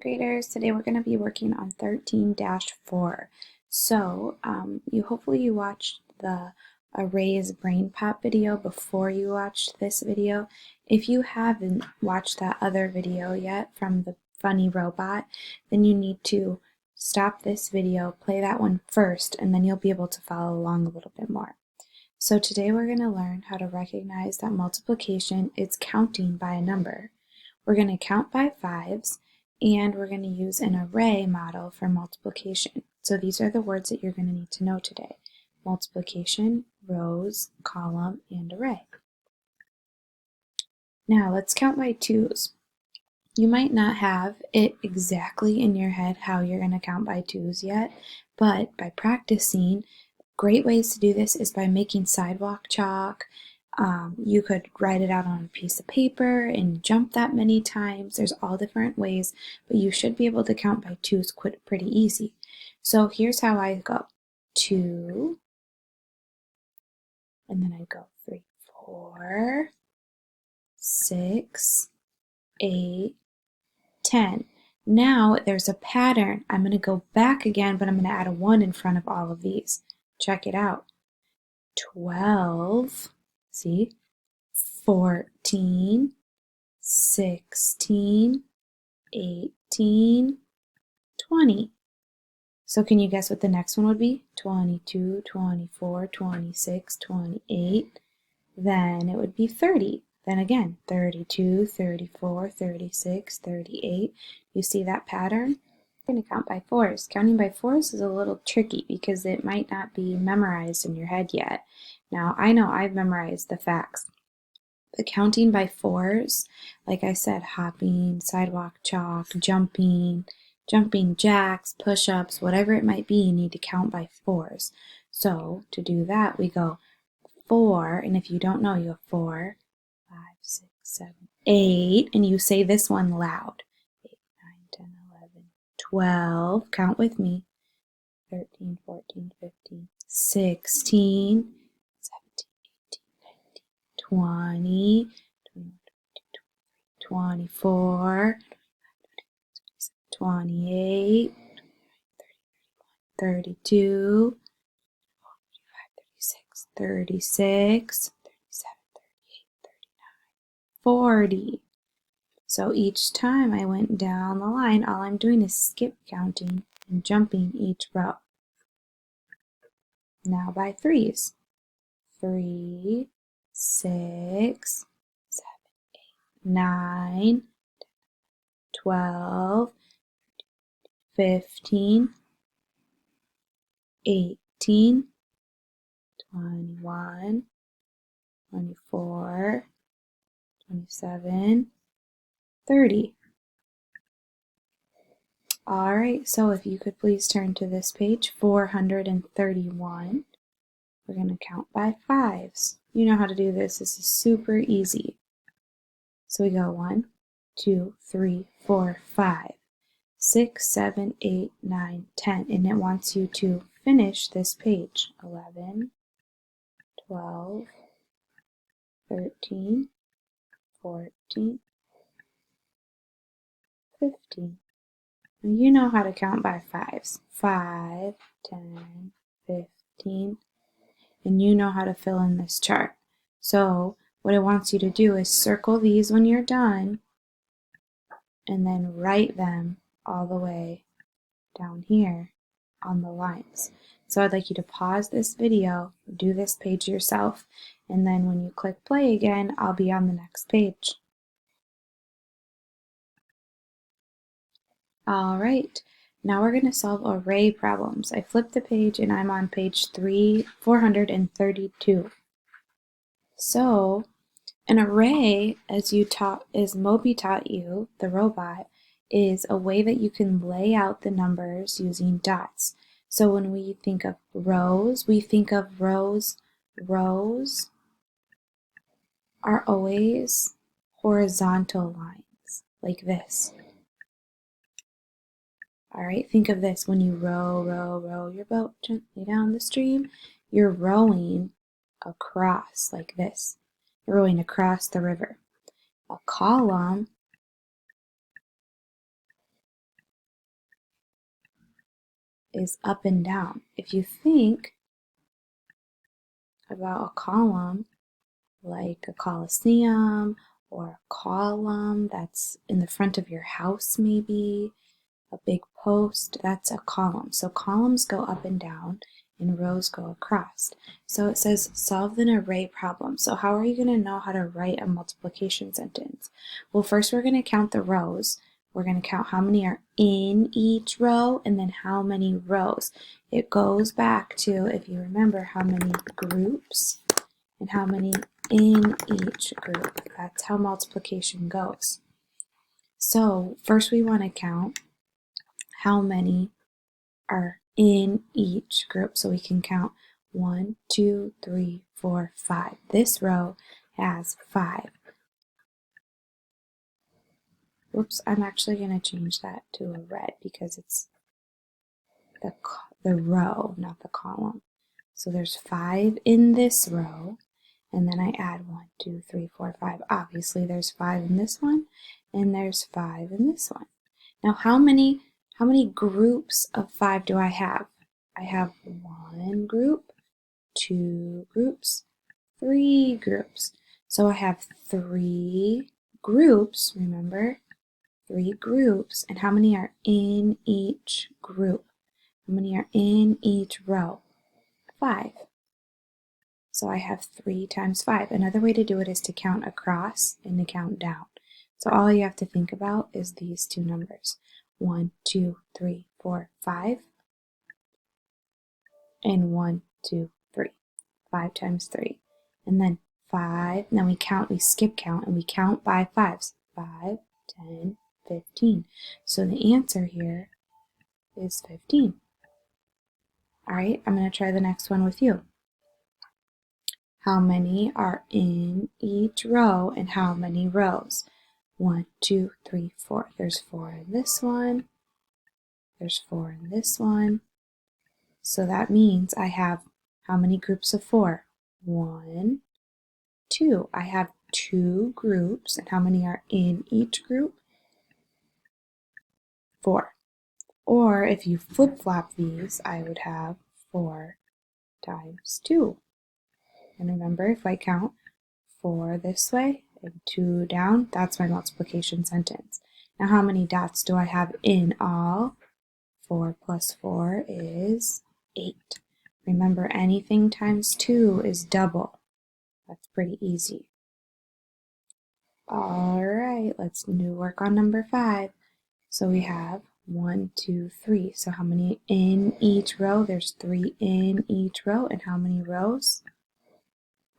graders. Today we're going to be working on 13-4. So hopefully you watched the Arrays Brain Pop video before you watched this video. If you haven't watched that other video yet from the funny robot, then you need to stop this video, play that one first, and then you'll be able to follow along a little bit more. So today we're going to learn how to recognize that multiplication is counting by a number. We're going to count by fives, and we're going to use an array model for multiplication. So these are the words that you're going to need to know today: multiplication, rows, column, and array. Now let's count by twos. You might not have it exactly in your head how you're going to count by twos yet, but by practicing, great ways to do this is by making sidewalk chalk. You could write it out on a piece of paper and jump that many times. There's all different ways, but you should be able to count by twos pretty easy. So here's how I go: 2, and then I go 3, 4, 6, 8, 10. Now there's a pattern. I'm going to go back again, but I'm going to add a 1 in front of all of these. Check it out. 12, see? 14, 16, 18, 20. So can you guess what the next one would be? 22, 24, 26, 28. Then it would be 30. Then again, 32, 34, 36, 38. You see that pattern? We're going to count by fours. Counting by fours is a little tricky because it might not be memorized in your head yet. Now, I know I've memorized the facts. But counting by fours, like I said, hopping, sidewalk chalk, jumping jacks, push-ups, whatever it might be, you need to count by fours. So to do that, we go 4, and if you don't know, you have 4, 5, 6, 7, 8, and you say this one loud. 8, 9, 10, 11, 12, count with me. 13, 14, 15, 16, 17, 18, 19, 20, 21, 22, 23, 24, 28, 32, 36, 37, 38, 39, 40. So each time I went down the line, all I'm doing is skip counting and jumping each row. Now by threes. 3, 6, 7, 8, 9, 12, 15, 18, 21, 24, 27, 30. All right, so if you could please turn to this page, 431. We're going to count by fives. You know how to do this. This is super easy. So we go 1, 2, 3, 4, 5, 6, 7, 8, 9, 10. And it wants you to finish this page. 11, 12, 13, 14, 15. Now you know how to count by fives. 5, 10, 15. And you know how to fill in this chart. So what it wants you to do is circle these when you're done and then write them all the way down here on the lines. So I'd like you to pause this video, do this page yourself, and then when you click play again, I'll be on the next page. All right, now we're going to solve array problems. I flipped the page and I'm on page 432. So an array, as Moby taught you, the robot, is a way that you can lay out the numbers using dots. So when we think of rows, rows are always horizontal lines, like this. All right, think of this. When you row your boat gently down the stream, you're rowing across like this. You're rowing across the river. A column is up and down. If you think about a column like a coliseum or a column that's in the front of your house, maybe a big post, that's a column. So columns go up and down and rows go across. So it says solve an array problem. So how are you going to know how to write a multiplication sentence? Well, first we're going to count the rows. We're going to count how many are in each row and then how many rows. It goes back to, if you remember, how many groups and how many in each group. That's how multiplication goes. So first we want to count how many are in each group. So we can count 1, 2, 3, 4, 5. This row has 5. Whoops, I'm actually going to change that to a red because it's the row, not the column. So there's 5 in this row, and then I add 1, 2, 3, 4, 5. Obviously there's 5 in this one, and there's 5 in this one. Now how many groups of 5 do I have? I have 1 group, 2 groups, 3 groups. So I have 3 groups, remember? 3 groups. And how many are in each group? How many are in each row? 5. So I have 3 times 5. Another way to do it is to count across and to count down. So all you have to think about is these two numbers. 1, 2, 3, 4, 5. And 1, 2, 3. 5 times 3. And then 5. Then we skip count, and we count by 5s. 5, 10, 15. So the answer here is 15. All right, I'm going to try the next one with you. How many are in each row and how many rows? 1, 2, 3, 4. There's 4 in this one. There's 4 in this one. So that means I have how many groups of 4? 1, 2. I have 2 groups, and how many are in each group? 4. Or if you flip-flop these, I would have 4 times 2. And remember, if I count 4 this way and 2 down, that's my multiplication sentence. Now how many dots do I have in all? 4 plus 4 is 8. Remember, anything times 2 is double. That's pretty easy. All right, let's work on number 5. So we have 1, 2, 3. So how many in each row? There's 3 in each row. And how many rows?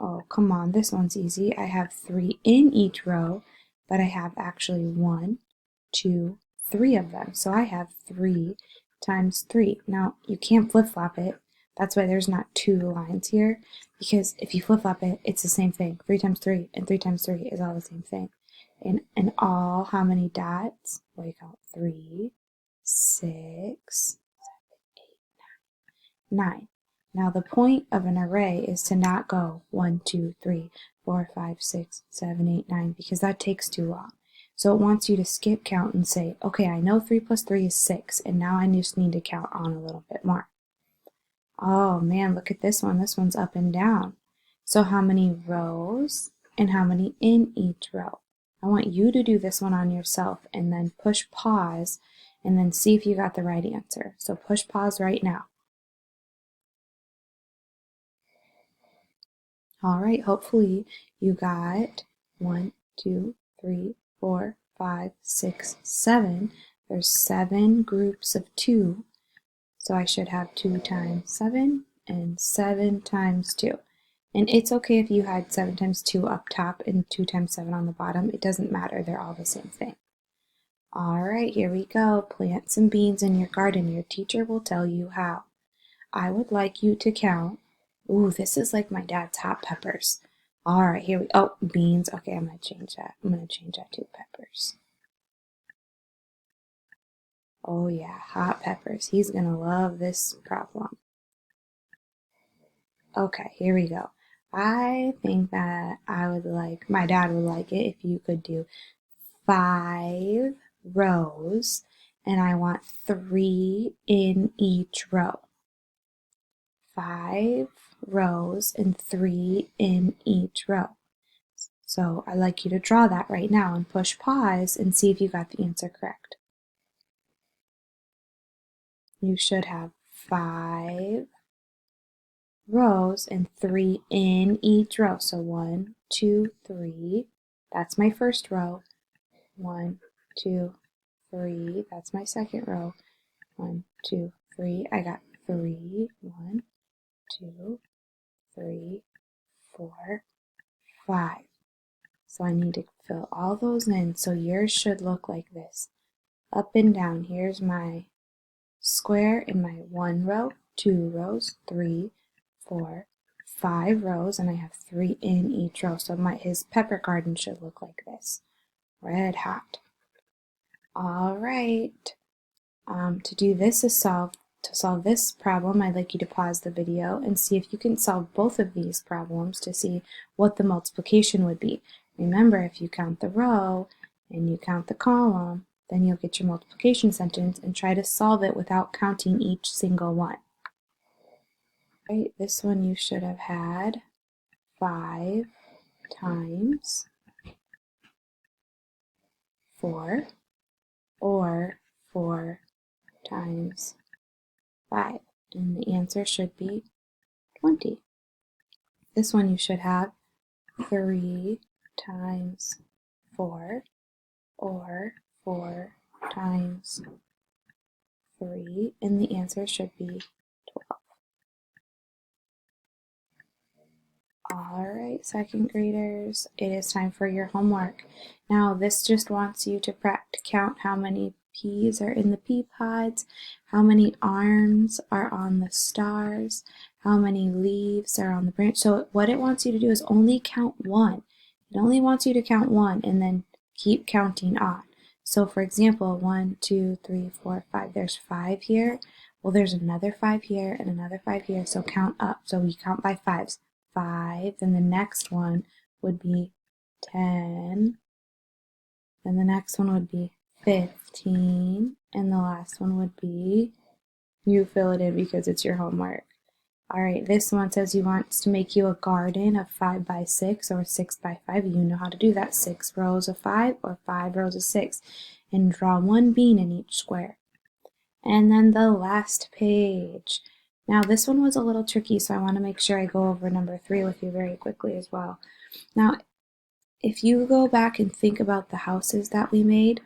Oh, come on, this one's easy. I have 3 in each row, but I have actually 1, 2, 3 of them. So I have 3 times 3. Now, you can't flip-flop it. That's why there's not 2 lines here, because if you flip-flop it, it's the same thing. 3 times 3 and 3 times 3 is all the same thing. And all, how many dots? Well, you count 3, 6, 7, 8, 9. Now the point of an array is to not go 1, 2, 3, 4, 5, 6, 7, 8, 9, because that takes too long. So it wants you to skip count and say, okay, I know 3 plus 3 is 6, and now I just need to count on a little bit more. Oh man, look at this one. This one's up and down. So how many rows and how many in each row? I want you to do this one on yourself and then push pause and then see if you got the right answer. So push pause right now. All right, hopefully you got 1, 2, 3, 4, 5, 6, 7. There's 7 groups of 2. So I should have 2 times 7 and 7 times 2. And it's okay if you had 7 times 2 up top and 2 times 7 on the bottom. It doesn't matter. They're all the same thing. All right, here we go. Plant some beans in your garden. Your teacher will tell you how. I would like you to count. Ooh, this is like my dad's hot peppers. All right, here we go. Oh, beans. Okay, I'm going to change that. I'm going to change that to peppers. Oh yeah, hot peppers. He's going to love this problem. Okay, here we go. I think that my dad would like it if you could do 5 rows and I want 3 in each row. 5 rows and 3 in each row. So I'd like you to draw that right now and push pause and see if you got the answer correct. You should have 5 rows and 3 in each row. So 1, 2, 3. That's my first row. 1, 2, 3. That's my second row. 1, 2, 3. I got 3. 1, 2, 3, 4, 5. So I need to fill all those in. So yours should look like this. Up and down. Here's my square in my 1 row, 2 rows, 3, 4, 5 rows, and I have 3 in each row. So his pepper garden should look like this. Red hot. All right. To do this to solve this problem, I'd like you to pause the video and see if you can solve both of these problems to see what the multiplication would be. Remember, if you count the row and you count the column, then you'll get your multiplication sentence, and try to solve it without counting each single one. Right, this one you should have had 5 times 4, or 4 times 5, and the answer should be 20. This one you should have 3 times 4, or 4 times 3, and the answer should be 12. Alright, second graders, it is time for your homework. Now this just wants you to count how many peas are in the pea pods, how many arms are on the stars, how many leaves are on the branch. So what it wants you to do is only count one. It only wants you to count one and then keep counting on. So for example, 1, 2, 3, 4, 5. There's 5 here. Well, there's another 5 here and another 5 here. So count up. So we count by fives. 5, then the next one would be 10, then the next one would be 15, and the last one would be, you fill it in because it's your homework. Alright, this one says he wants to make you a garden of 5 by 6 or 6 by 5. You know how to do that. 6 rows of 5 or 5 rows of 6. And draw 1 bean in each square. And then the last page. Now this one was a little tricky, so I want to make sure I go over number 3 with you very quickly as well. Now, if you go back and think about the houses that we made,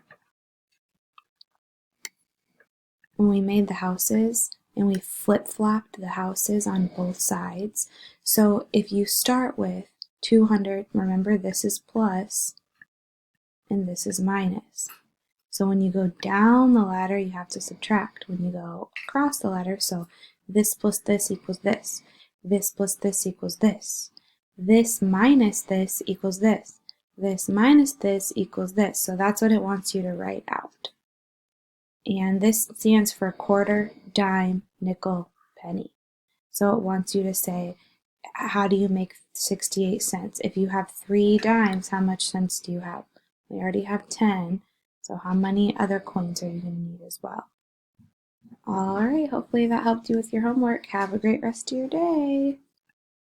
when we made the houses and we flip-flopped the houses on both sides. So if you start with 200, remember this is plus and this is minus. So when you go down the ladder, you have to subtract. When you go across the ladder, so this plus this equals this. This plus this equals this. This minus this equals this. This minus this equals this. So that's what it wants you to write out. And this stands for quarter, dime, nickel, penny. So it wants you to say, how do you make 68 cents? If you have 3 dimes, how much cents do you have? We already have 10. So how many other coins are you going to need as well? All right, hopefully that helped you with your homework. Have a great rest of your day.